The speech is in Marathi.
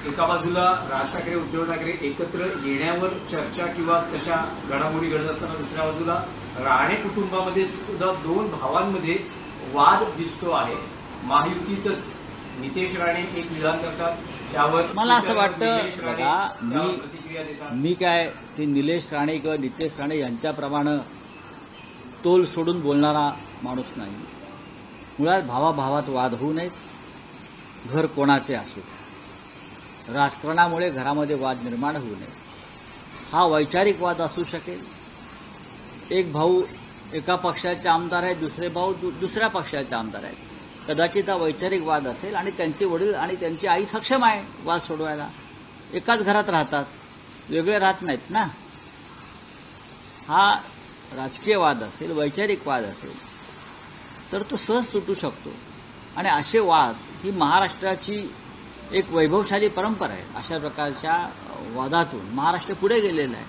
एका बाजूला राज ठाकरे उद्धव ठाकरे एकत्र येण्यावर चर्चा किंवा तशा घडामोडी घडत असताना दुसऱ्या बाजूला राणे कुटुंबामध्ये सुद्धा दोन भावांमध्ये वाद दिसतो आहे. महायुतीतच नितेश राणे एक विधान करतात, त्यावर मला असं वाटतं निलेश राणे बघा, त्यावर प्रतिक्रिया देतात. मी काय ते निलेश राणे किंवा नितेश राणे यांच्याप्रमाणे तोल सोडून बोलणारा माणूस नाही. मुळात भावाभावात वाद होऊ नयेत, घर कोणाचे असो. राजकारणामुळे घरामध्ये वाद निर्माण होऊ नये. हा वैचारिक वाद असू शकेल. एक भाऊ एका पक्षाचे आमदार आहेत, दुसरे भाऊ दुसऱ्या पक्षाचे आमदार आहेत. कदाचित हा वैचारिक वाद असेल आणि त्यांचे वडील आणि त्यांची आई सक्षम आहे वाद सोडवायला. एकाच घरात राहतात, वेगळे राहत नाहीत ना. हा राजकीय वाद असेल, वैचारिक वाद असेल तर तो सहज सुटू शकतो. आणि असे वाद ही महाराष्ट्राची एक वैभवशाली परंपरा आहे. अशा प्रकारच्या वादातून महाराष्ट्र पुढे गेलेला आहे.